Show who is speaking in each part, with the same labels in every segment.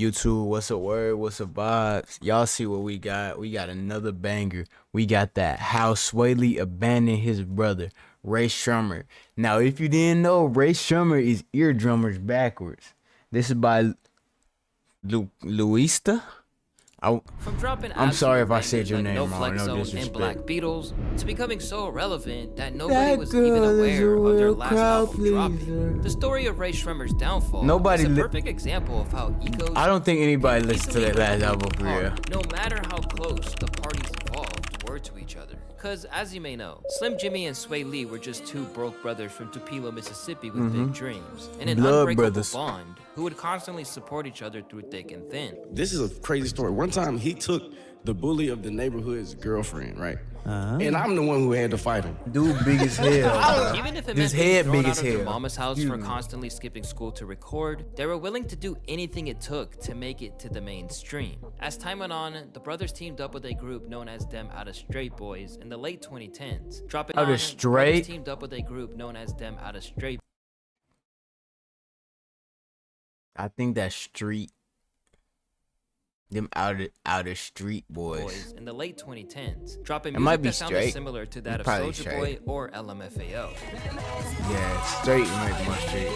Speaker 1: YouTube, what's a word? What's a vibes? Y'all see what we got? We got another banger. We got that how Swae abandoned his brother, Ray Strummer. Now, if you didn't know, Ray Strummer is eardrummers backwards. This is by Luista.
Speaker 2: From dropping
Speaker 1: I'm sorry if I said
Speaker 2: bangers
Speaker 1: your
Speaker 2: like
Speaker 1: name
Speaker 2: No
Speaker 1: wrong.
Speaker 2: Flex
Speaker 1: No
Speaker 2: Zone and
Speaker 1: disrespect.
Speaker 2: Black Beatles to becoming so irrelevant that nobody was even aware of their last album dropping. The story of Ray Strummer's downfall is a perfect example of how egos.
Speaker 1: I don't think anybody listened to that last album for real.
Speaker 2: No matter how close the parties involved were to each other. Cause as you may know, Slim Jimmy and Swae Lee were just two broke brothers from Tupelo, Mississippi with big dreams and an unbreakable bond who would constantly support each other through thick and thin.
Speaker 3: This is a crazy story. One time he took the bully of the neighborhood's girlfriend, right? And I'm the one who had to fight him.
Speaker 1: Dude big as hell.
Speaker 2: Even if it
Speaker 1: This
Speaker 2: meant being
Speaker 1: head
Speaker 2: thrown
Speaker 1: big
Speaker 2: out
Speaker 1: as
Speaker 2: of their
Speaker 1: hell.
Speaker 2: mama's house for constantly skipping school to record, they were willing to do anything it took to make it to the mainstream. As time went on, the brothers teamed up with a group known as Them Outta Straight Boys in the late 2010s. Dropping
Speaker 1: Outta
Speaker 2: on,
Speaker 1: Straight?
Speaker 2: the brothers teamed up with a group known as Them Outta Straight
Speaker 1: I think that's street. Them outer street boys.
Speaker 2: in the late 2010s, dropping
Speaker 1: It
Speaker 2: music
Speaker 1: might be
Speaker 2: that sounded
Speaker 1: straight.
Speaker 2: similar to that
Speaker 1: It's
Speaker 2: of
Speaker 1: probably
Speaker 2: Soulja
Speaker 1: straight.
Speaker 2: Boy or LMFAO.
Speaker 1: Yeah, straight might be more straight.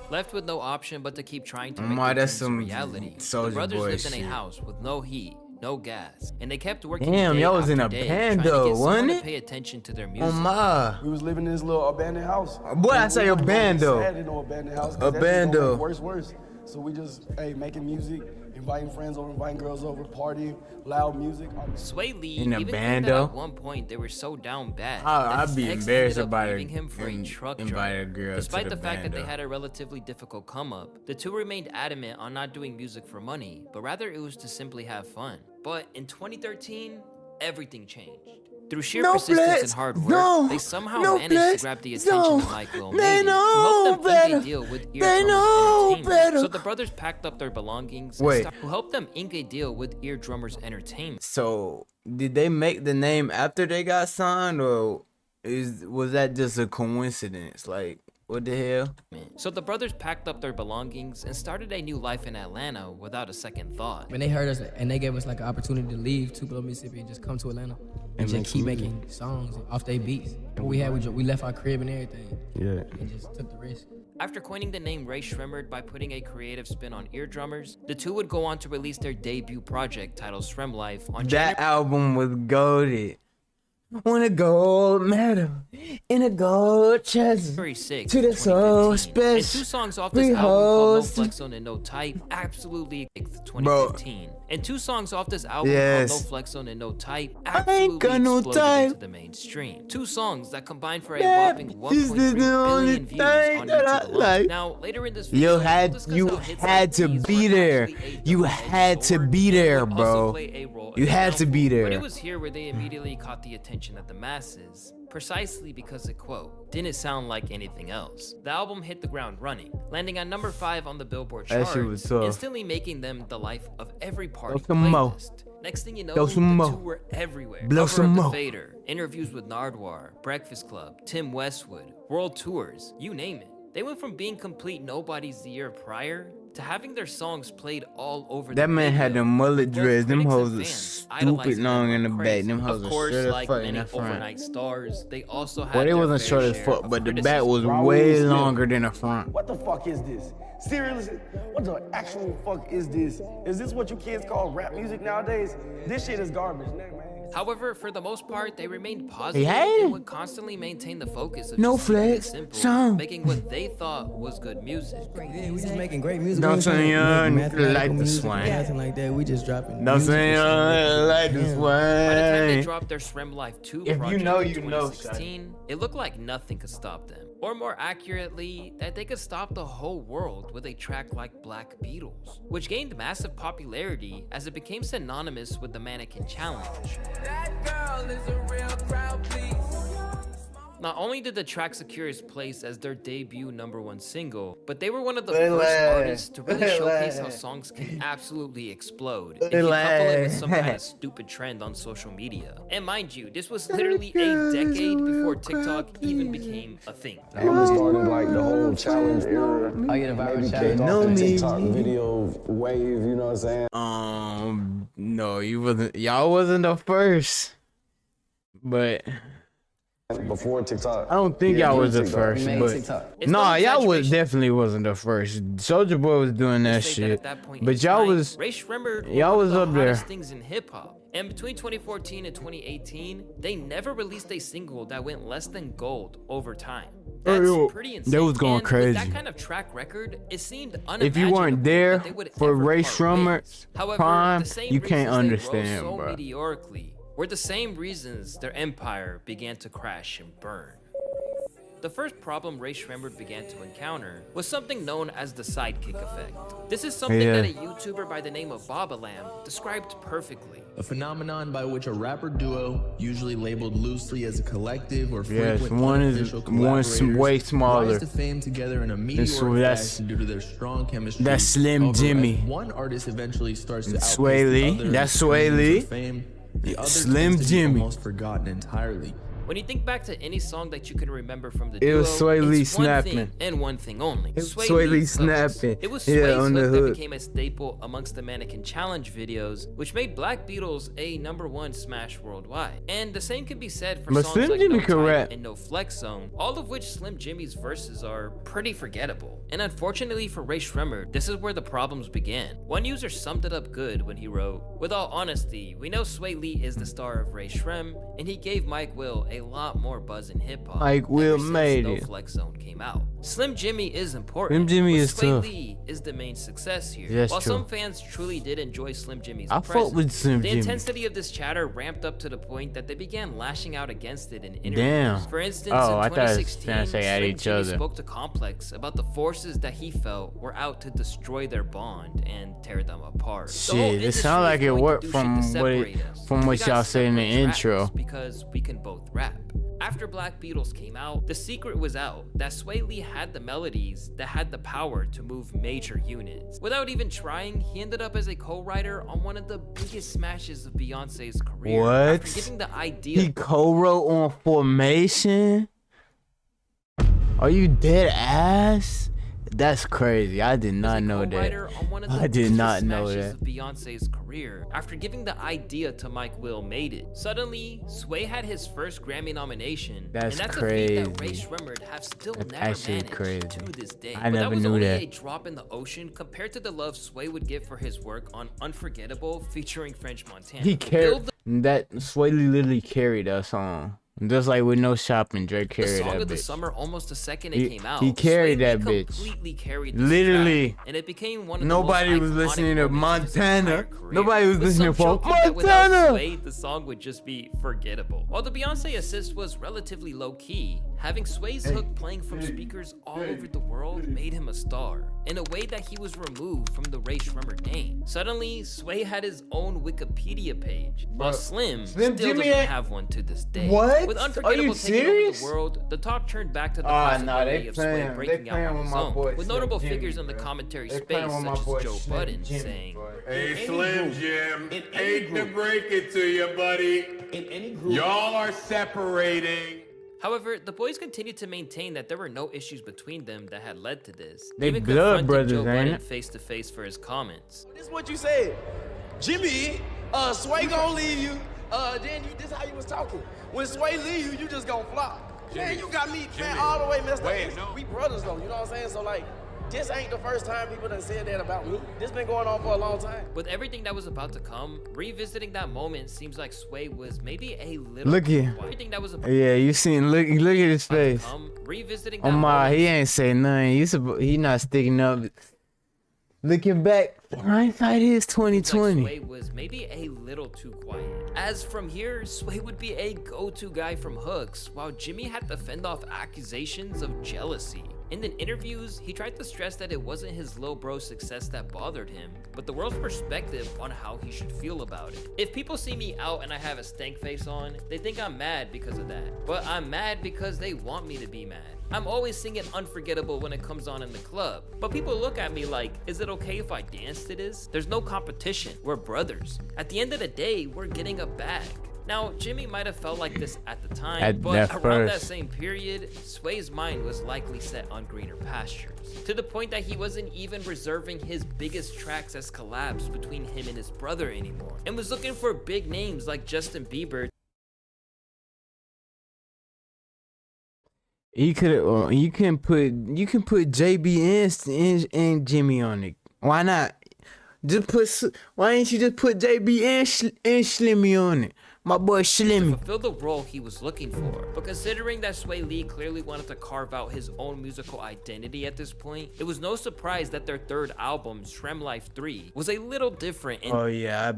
Speaker 2: Left with no option but to keep trying to
Speaker 1: My,
Speaker 2: make their
Speaker 1: that's
Speaker 2: dreams a
Speaker 1: some
Speaker 2: reality. The
Speaker 1: Soulja
Speaker 2: brothers
Speaker 1: Boy
Speaker 2: lived in a
Speaker 1: shit.
Speaker 2: house with no heat, no gas, and they kept working
Speaker 1: Damn,
Speaker 2: day
Speaker 1: y'all was in
Speaker 2: after
Speaker 1: a
Speaker 2: day,
Speaker 1: band
Speaker 2: trying to
Speaker 1: though,
Speaker 2: get someone
Speaker 1: wasn't
Speaker 2: to
Speaker 1: it?
Speaker 2: pay attention to their
Speaker 1: Oh
Speaker 2: music.
Speaker 1: my.
Speaker 3: We was living in this little abandoned house.
Speaker 1: Boy, I say a bando.
Speaker 3: Sad in no abandoned house.
Speaker 1: A bando.
Speaker 3: Worse. So we just, making music, inviting friends over, inviting girls over, partying, loud music.
Speaker 2: Swae Lee
Speaker 1: In a
Speaker 2: even claimed that
Speaker 1: bando?
Speaker 2: at one point they were so down bad
Speaker 1: I'd
Speaker 2: that
Speaker 1: be
Speaker 2: his ex
Speaker 1: embarrassed
Speaker 2: ended up
Speaker 1: about
Speaker 2: leaving him for a truck
Speaker 1: invite a
Speaker 2: driver.
Speaker 1: girl
Speaker 2: Despite
Speaker 1: to
Speaker 2: the fact that they
Speaker 1: bando.
Speaker 2: had a relatively difficult come up, the two remained adamant on not doing music for money, but rather it was to simply have fun. But in 2013, everything changed. Through sheer persistence and hard work, they somehow managed to grab the attention of Mike Lil Mady, who helped them ink a deal with Eardrummers Entertainment. So the brothers packed up their belongings who helped them ink a deal with Eardrummers Entertainment.
Speaker 1: So did they make the name after they got signed, or was that just a coincidence? Like, what the hell?
Speaker 2: So the brothers packed up their belongings and started a new life in Atlanta without a second thought.
Speaker 4: When they heard us and they gave us like an opportunity to leave Tupelo, Mississippi and just come to Atlanta and just keep making songs off their beats. What we had, we left our crib and everything.
Speaker 3: Yeah.
Speaker 4: And just took the risk.
Speaker 2: After coining the name Ray Smremmurd by putting a creative spin on eardrummers, the two would go on to release their debut project titled Srem Life on
Speaker 1: That album was goated. Want a gold medal in a gold chest
Speaker 2: January 6th,
Speaker 1: to the soul
Speaker 2: 2015.
Speaker 1: special.
Speaker 2: And two songs off this album called No Flex Zone and No Type, absolutely 2015. And two songs off this album called No Flex Zone and No Type, absolutely exploded into the mainstream. Two songs that combined for a whopping 1.3 billion views on YouTube alone. Now, later in this video,
Speaker 1: You had to be there. You had to be there, bro. You had to be
Speaker 2: But it
Speaker 1: there.
Speaker 2: was here where they immediately caught the attention of the masses, precisely because it, quote, didn't sound like anything else. The album hit the ground running, landing on number 5 on the Billboard
Speaker 1: That shit was
Speaker 2: charts,
Speaker 1: tough.
Speaker 2: instantly making them the life of every party
Speaker 1: Blow some more.
Speaker 2: playlist. Next thing you know,
Speaker 1: Blow
Speaker 2: the
Speaker 1: some more.
Speaker 2: two were everywhere.
Speaker 1: Blow
Speaker 2: Cover
Speaker 1: some
Speaker 2: of The
Speaker 1: more.
Speaker 2: Fader, interviews with Nardwuar, Breakfast Club, Tim Westwood, world tours, you name it. They went from being complete nobodies the year prior to having their songs played all over
Speaker 1: That
Speaker 2: the
Speaker 1: man had
Speaker 2: radio.
Speaker 1: them mullet
Speaker 2: Both
Speaker 1: dreads. Them
Speaker 2: critics
Speaker 1: hoes
Speaker 2: and
Speaker 1: are
Speaker 2: fans
Speaker 1: stupid
Speaker 2: idolizing
Speaker 1: long
Speaker 2: them
Speaker 1: in the
Speaker 2: like
Speaker 1: back.
Speaker 2: crazy.
Speaker 1: Them hoes
Speaker 2: Of
Speaker 1: are
Speaker 2: course,
Speaker 1: short as
Speaker 2: like
Speaker 1: fuck in
Speaker 2: many
Speaker 1: the front.
Speaker 2: overnight stars, they also had
Speaker 1: Well, they
Speaker 2: their
Speaker 1: wasn't
Speaker 2: fair
Speaker 1: short as
Speaker 2: share
Speaker 1: fuck,
Speaker 2: of
Speaker 1: but the back
Speaker 2: criticism.
Speaker 1: was
Speaker 3: Raul
Speaker 1: way
Speaker 3: Smith.
Speaker 1: longer than the front.
Speaker 3: What the fuck is this? Seriously? What the actual fuck is this? Is this what you kids call rap music nowadays? This shit is garbage, man.
Speaker 2: However, for the most part, they remained positive
Speaker 1: Hey.
Speaker 2: and would constantly maintain the focus of
Speaker 1: No
Speaker 2: just keeping it
Speaker 1: flex,
Speaker 2: simple,
Speaker 1: song.
Speaker 2: making what they thought was good music.
Speaker 4: Yeah, we just making great music.
Speaker 1: Don't
Speaker 4: We ain't
Speaker 1: say
Speaker 4: trying to
Speaker 1: young,
Speaker 4: make mathematical
Speaker 1: like the
Speaker 4: music,
Speaker 1: swang.
Speaker 4: nothing like that. We just dropping.
Speaker 1: No
Speaker 4: music
Speaker 1: saying
Speaker 4: and shit.
Speaker 1: like this
Speaker 4: Yeah.
Speaker 2: By the time they
Speaker 1: way.
Speaker 2: dropped their Srem Life 2
Speaker 1: If you
Speaker 2: project
Speaker 1: know,
Speaker 2: in
Speaker 1: you know,
Speaker 2: 2016, it looked like nothing could stop them. Or more accurately, that they could stop the whole world with a track like Black Beatles, which gained massive popularity as it became synonymous with the Mannequin Challenge.
Speaker 5: That girl is a real crowd, please.
Speaker 2: Not only did the track secure its place as their debut #1 single, but they were one of the first artists to really showcase how songs can absolutely explode if you couple it with some kind of stupid trend on social media. And mind you, this was literally a decade before TikTok even became a thing.
Speaker 3: It started like the whole challenge era.
Speaker 4: I get a viral challenge.
Speaker 3: Off the TikTok video wave, you know what I'm saying?
Speaker 1: No, y'all wasn't the first. But
Speaker 3: Before TikTok.
Speaker 1: I don't think y'all was the first,
Speaker 4: made
Speaker 1: but
Speaker 4: TikTok.
Speaker 2: It's
Speaker 1: nah,
Speaker 2: no
Speaker 1: y'all was
Speaker 2: exaggeration.
Speaker 1: definitely wasn't the first. Soulja Boy was doing that
Speaker 2: Say
Speaker 1: shit,
Speaker 2: at that point in
Speaker 1: but y'all
Speaker 2: time,
Speaker 1: was
Speaker 2: Ray Smremmurd
Speaker 1: y'all
Speaker 2: one
Speaker 1: was
Speaker 2: of the
Speaker 1: up there.
Speaker 2: hottest things in hip hop. And between 2014 and 2018, they never released a single that went less than gold over time. That's
Speaker 1: yo,
Speaker 2: pretty insane.
Speaker 1: they was going
Speaker 2: And with
Speaker 1: crazy.
Speaker 2: that kind of track record, it seemed
Speaker 1: If you weren't
Speaker 2: unimaginable
Speaker 1: there
Speaker 2: that they would
Speaker 1: for
Speaker 2: ever
Speaker 1: Ray
Speaker 2: part
Speaker 1: Smremmurd
Speaker 2: ways. However,
Speaker 1: prime,
Speaker 2: the same
Speaker 1: you can't
Speaker 2: reasons they rose
Speaker 1: understand,
Speaker 2: so
Speaker 1: bro.
Speaker 2: meteorically were the same reasons their empire began to crash and burn. The first problem Ray Smremmurd began to encounter was something known as the sidekick effect. This is something
Speaker 1: Yeah.
Speaker 2: that a YouTuber by the name of Babalam described perfectly.
Speaker 5: A phenomenon by which a rapper duo, usually labeled loosely as a collective or
Speaker 1: Yes,
Speaker 5: frequent
Speaker 1: one is-
Speaker 5: unofficial
Speaker 1: one's
Speaker 5: collaborators,
Speaker 1: way smaller.
Speaker 5: rise to fame together in a meteoric
Speaker 1: that's-
Speaker 5: fashion due to their strong chemistry.
Speaker 1: that's Slim
Speaker 5: However,
Speaker 1: Jimmy.
Speaker 5: as one artist eventually starts to
Speaker 1: And
Speaker 5: outpace
Speaker 1: Swae
Speaker 5: the
Speaker 1: Lee.
Speaker 5: other in
Speaker 1: That's
Speaker 5: terms
Speaker 1: Swae
Speaker 5: of
Speaker 1: Lee.
Speaker 5: fame, the other
Speaker 1: Slim
Speaker 5: tends to be
Speaker 1: Jimmy.
Speaker 5: almost forgotten entirely.
Speaker 2: When you think back to any song that you can remember from the
Speaker 1: It
Speaker 2: duo,
Speaker 1: was Swae Lee
Speaker 2: it's one
Speaker 1: snapping.
Speaker 2: thing and one thing only.
Speaker 1: It was
Speaker 2: Swae
Speaker 1: Swae Lee
Speaker 2: Lee's hooks.
Speaker 1: snapping.
Speaker 2: It was
Speaker 1: Yeah,
Speaker 2: Swae's
Speaker 1: on the
Speaker 2: hook that
Speaker 1: hook.
Speaker 2: became a staple amongst the Mannequin Challenge videos, which made Black Beatles a #1 smash worldwide. And the same can be said for
Speaker 1: But
Speaker 2: songs
Speaker 1: Slim
Speaker 2: like
Speaker 1: Jimmy
Speaker 2: No
Speaker 1: could
Speaker 2: Time
Speaker 1: rap.
Speaker 2: and No Flex Zone, all of which Slim Jimmy's verses are pretty forgettable. And unfortunately for Ray Smremmurd, this is where the problems began. One user summed it up good when he wrote, "With all honesty, we know Swae Lee is the star of Ray Shrem, and he gave Mike Will a lot more buzz in hip-hop.
Speaker 1: Mike Will
Speaker 2: ever since
Speaker 1: made
Speaker 2: No
Speaker 1: it.
Speaker 2: Flex Zone came out. Slim Jimmy is important.
Speaker 1: Slim Jimmy
Speaker 2: but
Speaker 1: is
Speaker 2: Swae
Speaker 1: tough.
Speaker 2: Lee is the main success here.
Speaker 1: That's
Speaker 2: While
Speaker 1: true.
Speaker 2: some fans truly did enjoy Slim Jimmy's
Speaker 1: I fuck with
Speaker 2: presence,
Speaker 1: Slim
Speaker 2: the
Speaker 1: Jimmy.
Speaker 2: intensity of this chatter ramped up to the point that they began lashing out against it in interviews.
Speaker 1: Damn.
Speaker 2: For instance,
Speaker 1: Oh, I
Speaker 2: in
Speaker 1: thought it was
Speaker 2: 2016,
Speaker 1: trying to say at
Speaker 2: Slim
Speaker 1: each
Speaker 2: Jimmy
Speaker 1: other.
Speaker 2: spoke to Complex about the forces that he felt were out to destroy their bond and tear them apart. The whole
Speaker 1: Shit, it
Speaker 2: industry
Speaker 1: sound
Speaker 2: is
Speaker 1: like it
Speaker 2: going to
Speaker 1: worked
Speaker 2: do shit
Speaker 1: from
Speaker 2: to
Speaker 1: what
Speaker 2: separate us. We
Speaker 1: y'all
Speaker 2: got
Speaker 1: said in the
Speaker 2: separate tracks
Speaker 1: intro.
Speaker 2: because we can both rap. After Black Beatles came out, the secret was out that Swae Lee had the melodies that had the power to move major units. Without even trying, he ended up as a co-writer on one of the biggest smashes of Beyonce's career.
Speaker 1: What?
Speaker 2: After giving the idea
Speaker 1: He co-wrote on Formation? Are you dead ass? That's crazy. I did
Speaker 2: as
Speaker 1: not
Speaker 2: a
Speaker 1: know that.
Speaker 2: co-writer on one of the
Speaker 1: I did
Speaker 2: biggest
Speaker 1: not know
Speaker 2: smashes
Speaker 1: that.
Speaker 2: of Beyonce's career. After giving the idea to Mike Will made it. Suddenly, Swae had his first Grammy nomination.
Speaker 1: That's
Speaker 2: and that's a feat that Ray
Speaker 1: crazy.
Speaker 2: Smremmurd have still
Speaker 1: That's
Speaker 2: never
Speaker 1: actually
Speaker 2: managed
Speaker 1: crazy.
Speaker 2: to this day.
Speaker 1: I
Speaker 2: But
Speaker 1: never
Speaker 2: that was
Speaker 1: knew
Speaker 2: only
Speaker 1: that.
Speaker 2: a drop in the ocean compared to the love Swae would get for his work on Unforgettable featuring French Montana.
Speaker 1: He
Speaker 2: Build
Speaker 1: carried
Speaker 2: the
Speaker 1: that. Swae Lee literally carried that song. Just like with No Shopping, Drake
Speaker 2: The
Speaker 1: carried
Speaker 2: song
Speaker 1: that
Speaker 2: of the
Speaker 1: bitch.
Speaker 2: summer almost the second
Speaker 1: He-
Speaker 2: it came out.
Speaker 1: he carried
Speaker 2: Swae Lee
Speaker 1: that bitch.
Speaker 2: completely carried this
Speaker 1: Literally.
Speaker 2: track, and it became one of
Speaker 1: Nobody
Speaker 2: the
Speaker 1: was
Speaker 2: most iconic
Speaker 1: listening to
Speaker 2: moments of his entire
Speaker 1: Montana.
Speaker 2: career.
Speaker 1: Nobody was
Speaker 2: With
Speaker 1: listening
Speaker 2: some
Speaker 1: for
Speaker 2: joking that without
Speaker 1: Montana.
Speaker 2: Swae, the song would just be forgettable. While the Beyonce assist was relatively low key, having Swae's hook playing from speakers all over the world made him a star in a way that he was removed from the Ray Smremmurd name. Suddenly, Swae had his own Wikipedia page, while Slim still
Speaker 1: Jimmy
Speaker 2: doesn't
Speaker 1: ain't-
Speaker 2: have one to this day.
Speaker 1: What?
Speaker 2: With
Speaker 1: Are
Speaker 2: Unforgettable
Speaker 1: you
Speaker 2: taking over
Speaker 1: serious?
Speaker 2: the world, the talk turned back to the
Speaker 1: Ah,
Speaker 2: possibility
Speaker 1: they
Speaker 2: of
Speaker 1: playing-
Speaker 2: Swae
Speaker 1: they
Speaker 2: breaking out
Speaker 1: playing
Speaker 2: on
Speaker 1: with
Speaker 2: his
Speaker 1: my
Speaker 2: own,
Speaker 1: boy
Speaker 2: with
Speaker 1: Slim
Speaker 2: notable
Speaker 1: Jimmy,
Speaker 2: figures in the
Speaker 1: bro.
Speaker 2: commentary
Speaker 1: They
Speaker 2: space
Speaker 1: playing with my
Speaker 2: such
Speaker 1: boy
Speaker 2: as Joe
Speaker 1: Slim
Speaker 2: Budden
Speaker 1: Jimmy,
Speaker 2: saying,
Speaker 1: bro.
Speaker 6: Hey, Slim Jim, hate to break it to you, buddy.
Speaker 5: In any group,
Speaker 6: Y'all are separating.
Speaker 2: However, the boys continued to maintain that there were no issues between them that had led to this.
Speaker 1: They
Speaker 2: even
Speaker 1: blood
Speaker 2: confronting
Speaker 1: brothers,
Speaker 2: Joe
Speaker 1: ain't
Speaker 2: Budden
Speaker 1: it?
Speaker 2: face to face for his comments.
Speaker 3: This is what you said. Jimmy, Swae gonna leave you. Then this how you was talking. When Swae leave you, you just gonna flop. Man, you got me, man,
Speaker 6: Jimmy,
Speaker 3: all the way messed
Speaker 6: wait,
Speaker 3: up.
Speaker 6: no.
Speaker 3: We brothers though, you know what I'm saying? So like, this ain't the first time people done said that about me. This been going on for a long time.
Speaker 2: With everything that was about to come, revisiting that moment seems like Swae was maybe a little
Speaker 1: Look
Speaker 2: too
Speaker 1: here.
Speaker 2: quiet. Everything that was about
Speaker 1: Yeah, you seen look at his
Speaker 2: to
Speaker 1: face.
Speaker 2: come, revisiting
Speaker 1: Oh
Speaker 2: that
Speaker 1: my,
Speaker 2: moment
Speaker 1: he ain't say nothing. He not sticking up. Looking back, hindsight is
Speaker 2: seems like
Speaker 1: 2020.
Speaker 2: Swae was maybe a little too quiet. As from here, Swae would be a go-to guy from hooks, while Jimmy had to fend off accusations of jealousy. In the interviews, he tried to stress that it wasn't his little bro's success that bothered him, but the world's perspective on how he should feel about it. If people see me out and I have a stank face on, they think I'm mad because of that. But I'm mad because they want me to be mad. I'm always singing Unforgettable when it comes on in the club, but people look at me like, is it okay if I dance to this? There's no competition, we're brothers. At the end of the day, we're getting a bag. Now, Jimmy might have felt like this at the time, but around that same period, Swae's mind was likely set on greener pastures, to the point that he wasn't even reserving his biggest tracks as collabs between him and his brother anymore, and was looking for big names like Justin Bieber.
Speaker 1: You can put JB and Jimmy on it. Why not? Why ain't you just put JB and Slimmy on it? My boy Slimmy.
Speaker 2: To fulfill the role he was looking for. But considering that Swae Lee clearly wanted to carve out his own musical identity at this point, it was no surprise that their third album, Shrem Life 3, was a little different
Speaker 1: I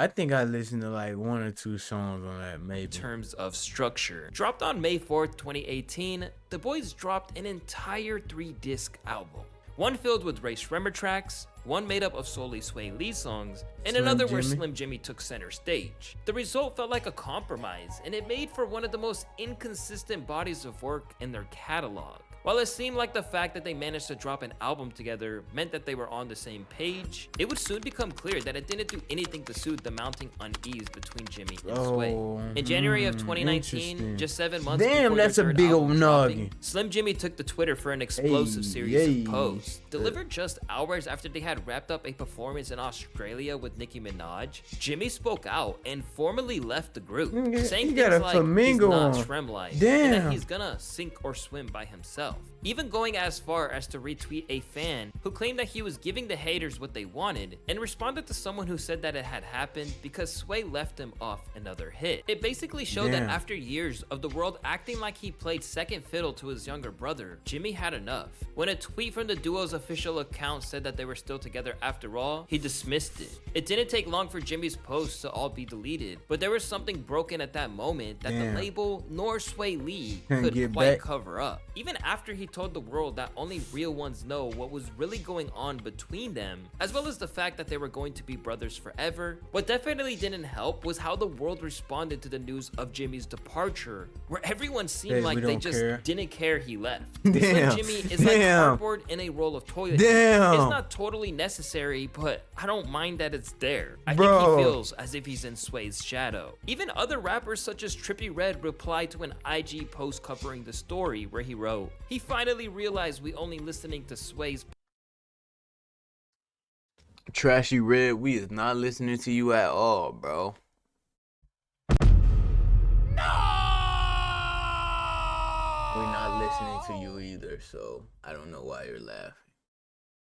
Speaker 1: think I listened to like 1 or 2 songs on that, maybe.
Speaker 2: In terms of structure. Dropped on May 4th, 2018, the boys dropped an entire 3-disc album. One filled with Ray Smremmurd tracks, one made up of solely Swae Lee songs, and another where Slim Jimmy took center stage. The result felt like a compromise, and it made for one of the most inconsistent bodies of work in their catalog. While it seemed like the fact that they managed to drop an album together meant that they were on the same page, it would soon become clear that it didn't do anything to soothe the mounting unease between Jimmy and Swae. In January of 2019, just 7 months before
Speaker 1: that's
Speaker 2: their
Speaker 1: a
Speaker 2: third
Speaker 1: big
Speaker 2: album
Speaker 1: old
Speaker 2: dropping,
Speaker 1: noggin.
Speaker 2: Slim Jimmy took to Twitter for an explosive series of posts. Delivered just hours after they had wrapped up a performance in Australia with Nicki Minaj, Jimmy spoke out and formally left the group, saying things like he's not Shrem Life, and that he's gonna sink or swim by himself. Even going as far as to retweet a fan who claimed that he was giving the haters what they wanted, and responded to someone who said that it had happened because Swae left him off another hit. It basically showed that after years of the world acting like he played second fiddle to his younger brother, Jimmy had enough. When a tweet from the duo's official account said that they were still together after all, he dismissed it. It didn't take long for Jimmy's posts to all be deleted, but there was something broken at that moment that the label nor Swae Lee could quite cover up. Even after he told the world that only real ones know what was really going on between them, as well as the fact that they were going to be brothers forever, what definitely didn't help was how the world responded to the news of Jimmy's departure, where everyone seemed like they just didn't care he left. Slim Jimmy is like cardboard in a roll of toilet paper. It's not totally necessary, but I don't mind that it's there. I think he feels as if he's in Swae's shadow. Even other rappers such as Trippie Redd replied to an IG post covering the story where he wrote, "He finally realized we only listening to Swae's."
Speaker 1: Trashy Red, we is not listening to you at all, bro. We're not listening to you either, so I don't know why you're laughing.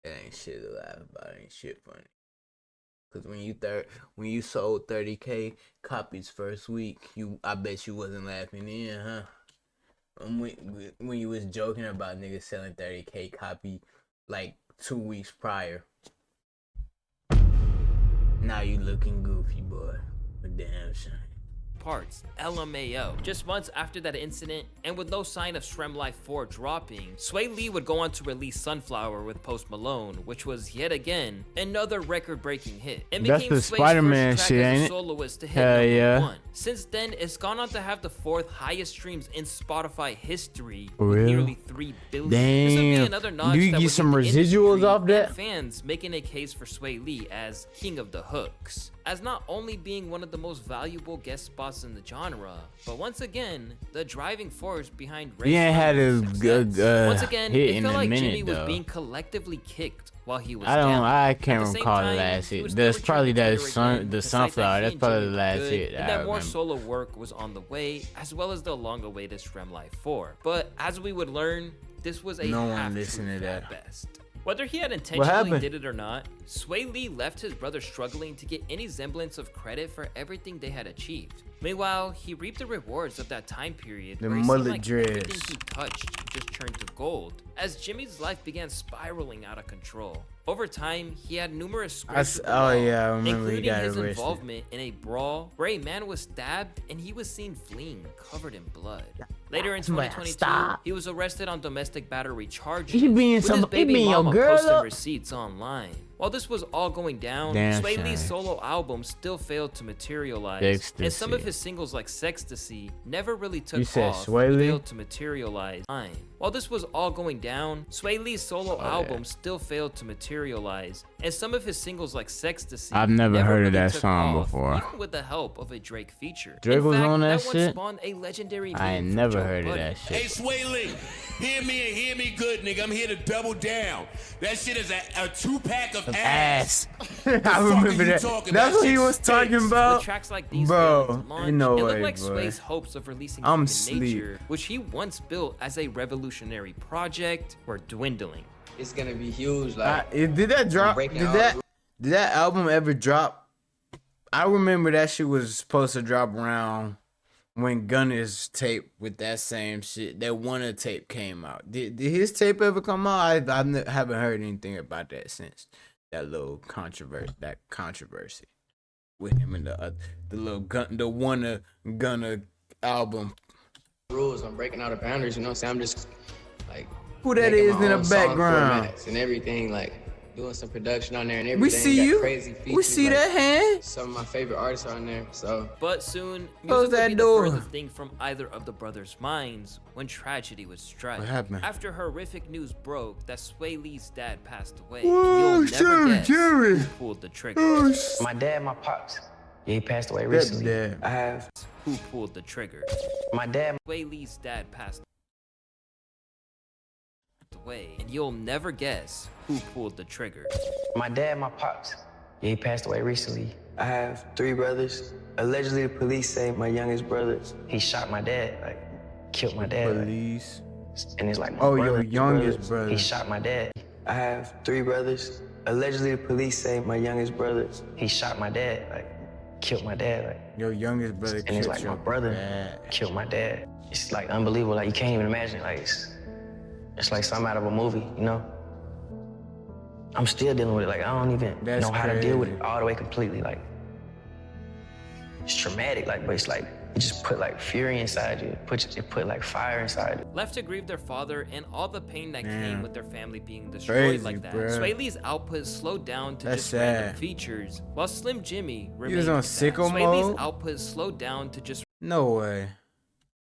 Speaker 1: It ain't shit to laugh about. It ain't shit funny. Cause when you sold 30K copies first week, I bet you wasn't laughing in, huh? When you was joking about niggas selling 30K copy like 2 weeks prior. Now you looking goofy, boy. But damn shame.
Speaker 2: Parts, LMAO. Just months after that incident, and with no sign of Shrem Life 4 dropping, Swae Lee would go on to release Sunflower with Post Malone, which was yet again another record-breaking hit. And became
Speaker 1: the
Speaker 2: Swae's
Speaker 1: Spider-Man
Speaker 2: first track
Speaker 1: shit,
Speaker 2: as
Speaker 1: ain't
Speaker 2: a
Speaker 1: it?
Speaker 2: soloist to hit number 1. Since then, it's gone on to have the 4th highest streams in Spotify history, with nearly 3 billion.
Speaker 1: Damn.
Speaker 2: This would be another notch
Speaker 1: Do you
Speaker 2: that
Speaker 1: get
Speaker 2: would
Speaker 1: some
Speaker 2: hit the
Speaker 1: residuals
Speaker 2: industry
Speaker 1: off that?
Speaker 2: and fans making a case for Swae Lee as king of the hooks, as not only being one of the most valuable guest spots in the genre, but once again, the driving force behind Ray
Speaker 1: He ain't had a
Speaker 2: once again,
Speaker 1: hit
Speaker 2: it
Speaker 1: in
Speaker 2: felt
Speaker 1: a
Speaker 2: like
Speaker 1: minute,
Speaker 2: Jimmy was
Speaker 1: though.
Speaker 2: being collectively kicked while he was
Speaker 1: I can't
Speaker 2: At the same
Speaker 1: recall the
Speaker 2: time,
Speaker 1: last
Speaker 2: he
Speaker 1: hit.
Speaker 2: was
Speaker 1: That's
Speaker 2: still
Speaker 1: probably
Speaker 2: returning
Speaker 1: that
Speaker 2: to Twitter again
Speaker 1: the
Speaker 2: to cite that
Speaker 1: Sunflower.
Speaker 2: he
Speaker 1: That's
Speaker 2: and
Speaker 1: probably
Speaker 2: Jimmy
Speaker 1: the
Speaker 2: were
Speaker 1: last
Speaker 2: good,
Speaker 1: hit.
Speaker 2: and
Speaker 1: I
Speaker 2: that more
Speaker 1: remember.
Speaker 2: solo work was on the way, as well as the long-awaited Shrem Life 4. But as we would learn, this was a
Speaker 1: No one
Speaker 2: half-truth
Speaker 1: listened to
Speaker 2: at
Speaker 1: that.
Speaker 2: best. Whether he had intentionally
Speaker 1: happened?
Speaker 2: did it or not, Swae Lee left his brother struggling to get any semblance of credit for everything they had achieved. Meanwhile, he reaped the rewards of that time period
Speaker 1: The
Speaker 2: where it seemed
Speaker 1: mullet
Speaker 2: like
Speaker 1: dreads.
Speaker 2: everything he touched just turned to gold, as Jimmy's life began spiraling out of control. Over time, he had numerous scrapes with the law,
Speaker 1: I remember he
Speaker 2: including
Speaker 1: got
Speaker 2: his
Speaker 1: arrested.
Speaker 2: involvement in a brawl where a man was stabbed and he was seen fleeing covered in blood. Later in 2022, he was arrested on domestic battery charges
Speaker 1: He being
Speaker 2: with his
Speaker 1: some- he
Speaker 2: baby
Speaker 1: being your
Speaker 2: mama
Speaker 1: girl
Speaker 2: posting
Speaker 1: up.
Speaker 2: receipts online. While this was all going down,
Speaker 1: Damn
Speaker 2: Swae Lee's
Speaker 1: shame.
Speaker 2: solo album still failed to materialize, and some of
Speaker 1: Ecstasy.
Speaker 2: his singles like Sextasy never really took
Speaker 1: You said
Speaker 2: off
Speaker 1: Swae
Speaker 2: and
Speaker 1: Lee?
Speaker 2: failed to materialize. While this was all going down, Swae Lee's solo album still failed to materialize, and some of his singles like Sextasy
Speaker 1: I've never heard of
Speaker 2: really
Speaker 1: that
Speaker 2: took
Speaker 1: song
Speaker 2: off,
Speaker 1: before.
Speaker 2: even with the help of a Drake feature.
Speaker 1: Drake
Speaker 2: in
Speaker 1: was
Speaker 2: fact,
Speaker 1: on that
Speaker 2: one
Speaker 1: shit?
Speaker 2: spawned a legendary
Speaker 1: I ain't
Speaker 2: meme from
Speaker 1: never
Speaker 2: Joe
Speaker 1: heard of
Speaker 2: Budden.
Speaker 1: that
Speaker 6: Hey,
Speaker 1: shit.
Speaker 6: Swae Lee, hear me and hear me good, nigga. I'm here to double down. That shit is a 2-pack of ass.
Speaker 1: Ass. I
Speaker 6: fuck
Speaker 1: remember
Speaker 6: are you
Speaker 1: that.
Speaker 6: talking
Speaker 1: That's
Speaker 6: about?
Speaker 1: what he
Speaker 6: Shit
Speaker 1: was talking
Speaker 6: stinks.
Speaker 1: about.
Speaker 2: With tracks like these
Speaker 1: Bro,
Speaker 2: failing to launch,
Speaker 1: ain't no
Speaker 2: it
Speaker 1: way,
Speaker 2: looked like
Speaker 1: boy.
Speaker 2: Swae's hopes of releasing
Speaker 1: I'm
Speaker 2: Human
Speaker 1: sleep.
Speaker 2: Nature, which he once built as a revolutionary project, were dwindling.
Speaker 7: It's gonna be huge. Like,
Speaker 1: Did that drop?
Speaker 7: breaking
Speaker 1: Did
Speaker 7: all
Speaker 1: that?
Speaker 7: the
Speaker 1: Did that album ever drop? I remember that shit was supposed to drop around when Gunna's tape with that same shit. That Wanna tape came out. Did his tape ever come out? Haven't heard anything about that since that little controversy with him and the little the Gunna album.
Speaker 7: rules. I'm breaking all the boundaries. You know what I'm saying? I'm just like
Speaker 1: Who that
Speaker 7: making
Speaker 1: is
Speaker 7: my
Speaker 1: in the
Speaker 7: own song
Speaker 1: background?
Speaker 7: formats and everything. Like doing some production on there and everything.
Speaker 1: We see
Speaker 7: Got
Speaker 1: you.
Speaker 7: Crazy features,
Speaker 1: We see
Speaker 7: like,
Speaker 1: that hand.
Speaker 7: Some of my favorite artists are on there. So
Speaker 2: But soon,
Speaker 1: Close
Speaker 2: music would
Speaker 1: that
Speaker 2: be
Speaker 1: door.
Speaker 2: the furthest thing from either of the brothers' minds when tragedy would strike.
Speaker 1: What happened?
Speaker 2: After horrific news broke that Swae Lee's dad passed away,
Speaker 1: Oh,
Speaker 2: and you'll never guess
Speaker 1: Jerry.
Speaker 2: who pulled the trigger.
Speaker 8: My dad, my pops, yeah, he passed away recently.
Speaker 1: Stepdad.
Speaker 8: I have
Speaker 2: Who pulled the trigger?
Speaker 8: my dad.
Speaker 2: Swae Lee's dad passed away, and you'll never guess who pulled the trigger.
Speaker 8: My dad, my pops, yeah, he passed away recently. I have 3 brothers. Allegedly, the police say my youngest brother, he shot my dad, like killed my dad. like,
Speaker 1: Police.
Speaker 8: and it's like my
Speaker 1: Oh, your
Speaker 8: brother,
Speaker 1: youngest brother.
Speaker 8: He shot my dad. I have 3 brothers. Allegedly, the police say my youngest brother, he shot my dad, like killed my dad. like.
Speaker 1: Your youngest brother
Speaker 8: And it's
Speaker 1: killed
Speaker 8: like
Speaker 1: your
Speaker 8: my brother
Speaker 1: dad.
Speaker 8: killed my dad. It's like unbelievable. Like you can't even imagine. Like it's like something out of a movie, you know? I'm still dealing with it. Like I don't even
Speaker 1: That's
Speaker 8: know how to deal with
Speaker 1: crazy.
Speaker 8: it all the way completely. Like it's traumatic. Like, but it's like it just put like fury inside you. It put like fire inside you.
Speaker 2: Left to grieve their father and all the pain that came
Speaker 1: Damn.
Speaker 2: with their family being destroyed
Speaker 1: Crazy,
Speaker 2: like that.
Speaker 1: bruh.
Speaker 2: Swae Lee's output slowed down to
Speaker 1: That's
Speaker 2: just random
Speaker 1: sad.
Speaker 2: features, while Slim Jimmy
Speaker 1: was
Speaker 2: remained
Speaker 1: on
Speaker 2: intact.
Speaker 1: sicko
Speaker 2: Swae Lee's
Speaker 1: mode?
Speaker 2: output slowed down to just
Speaker 1: No way.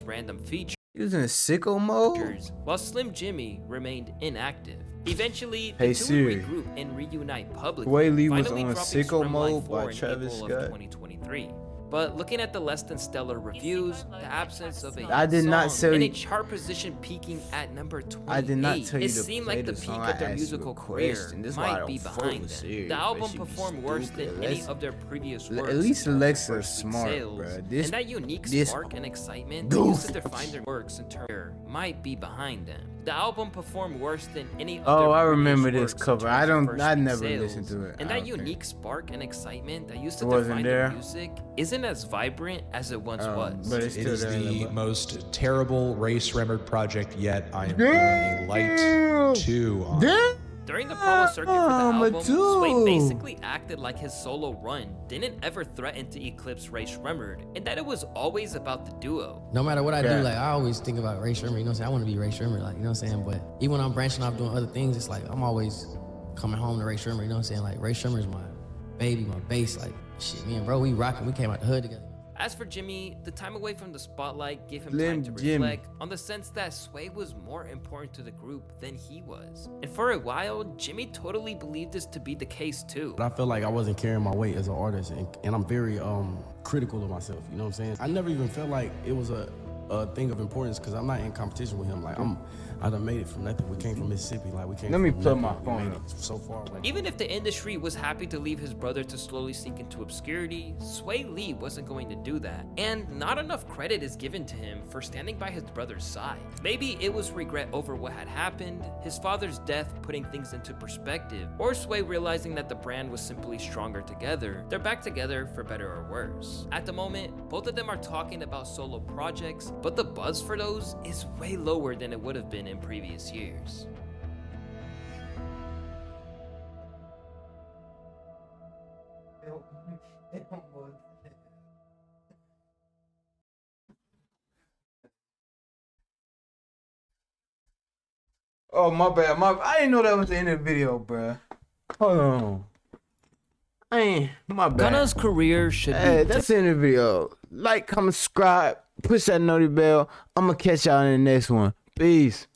Speaker 2: random features,
Speaker 1: He was in sicko mode?
Speaker 2: while Slim Jimmy remained inactive. Eventually,
Speaker 1: Hey,
Speaker 2: the two
Speaker 1: Siri.
Speaker 2: would regroup and reunite publicly,
Speaker 1: Swae Lee was
Speaker 2: finally
Speaker 1: on
Speaker 2: dropping
Speaker 1: Sicko
Speaker 2: Smremmurd
Speaker 1: Mode
Speaker 2: 4
Speaker 1: by
Speaker 2: in
Speaker 1: Travis
Speaker 2: April
Speaker 1: Scott.
Speaker 2: of 2023. But looking at the less than stellar reviews, the absence of a
Speaker 1: I did not
Speaker 2: song,
Speaker 1: tell
Speaker 2: and a
Speaker 1: you-
Speaker 2: chart position peaking at number 28,
Speaker 1: I did not tell you
Speaker 2: it
Speaker 1: to
Speaker 2: seemed
Speaker 1: play
Speaker 2: like the
Speaker 1: the
Speaker 2: peak
Speaker 1: song.
Speaker 2: of
Speaker 1: I
Speaker 2: their
Speaker 1: asked you
Speaker 2: musical
Speaker 1: a
Speaker 2: career
Speaker 1: question. This is why I
Speaker 2: might
Speaker 1: don't
Speaker 2: be
Speaker 1: fuck
Speaker 2: behind
Speaker 1: with
Speaker 2: them.
Speaker 1: Siri,
Speaker 2: The
Speaker 1: bro.
Speaker 2: album
Speaker 1: She be
Speaker 2: performed worse than
Speaker 1: stupid.
Speaker 2: any
Speaker 1: Let's-
Speaker 2: of their previous
Speaker 1: At
Speaker 2: works.
Speaker 1: least
Speaker 2: in terms of
Speaker 1: Alexa's
Speaker 2: first week
Speaker 1: smart,
Speaker 2: sales.
Speaker 1: bro. This-
Speaker 2: and that unique
Speaker 1: this
Speaker 2: spark and excitement they used to
Speaker 1: goof.
Speaker 2: define their works in terms might be behind them. The album performed worse than any of
Speaker 1: Oh,
Speaker 2: their
Speaker 1: I
Speaker 2: previous
Speaker 1: remember this
Speaker 2: works in
Speaker 1: cover.
Speaker 2: terms of first
Speaker 1: I
Speaker 2: week
Speaker 1: never
Speaker 2: sales.
Speaker 1: listened to it.
Speaker 2: And
Speaker 1: I
Speaker 2: that
Speaker 1: don't think.
Speaker 2: unique spark and excitement that used to
Speaker 1: It wasn't
Speaker 2: define
Speaker 1: there?
Speaker 2: their music isn't as vibrant as it once was.
Speaker 1: But it's
Speaker 9: It
Speaker 1: still
Speaker 9: is
Speaker 1: there.
Speaker 9: the
Speaker 1: like,
Speaker 9: most terrible Ray Smremmurd project yet. I am doing a light 2 on it.
Speaker 1: Damn.
Speaker 2: During the promo circuit for the
Speaker 1: I'm a
Speaker 2: album, Swae
Speaker 1: dude.
Speaker 2: basically acted like his solo run didn't ever threaten to eclipse Ray Smremmurd, and that it was always about the duo.
Speaker 4: No matter what I
Speaker 1: Yeah.
Speaker 4: do, like I always think about Ray Sherman, you know what I'm saying? I want to be Ray Sherman, like, you know what I'm saying? But even when I'm branching off doing other things, it's like I'm always coming home to Ray Sherman, you know what I'm saying? Like Ray Sherman is my baby, my bass, like shit, me and bro, we rocking, we came out the hood together.
Speaker 2: As for Jimmy, the time away from the spotlight gave him
Speaker 1: Slim
Speaker 2: time to
Speaker 1: Jimmy.
Speaker 2: reflect on the sense that Swae was more important to the group than he was. And for a while, Jimmy totally believed this to be the case too.
Speaker 10: But I felt like I wasn't carrying my weight as an artist, and I'm very critical of myself, you know what I'm saying? I never even felt like it was a thing of importance because I'm not in competition with him. Like I done made it from nothing. We came from Mississippi, like we came.
Speaker 1: Let me
Speaker 10: from
Speaker 1: plug
Speaker 10: nothing.
Speaker 1: my
Speaker 10: We
Speaker 1: phone
Speaker 10: made
Speaker 1: up.
Speaker 10: it so far away.
Speaker 2: Even if the industry was happy to leave his brother to slowly sink into obscurity, Swae Lee wasn't going to do that. And not enough credit is given to him for standing by his brother's side. Maybe it was regret over what had happened, his father's death putting things into perspective, or Swae realizing that the brand was simply stronger together. They're back together for better or worse. At the moment, both of them are talking about solo projects, but the buzz for those is way lower than it would have been in previous years.
Speaker 1: Oh, my bad. I didn't know that was the end of the video, bruh. Hold on. My bad.
Speaker 2: Gunna's career should
Speaker 1: Hey,
Speaker 2: be
Speaker 1: that's the end of the video. Like, comment, subscribe, push that noty bell. I'm gonna catch y'all in the next one. Peace.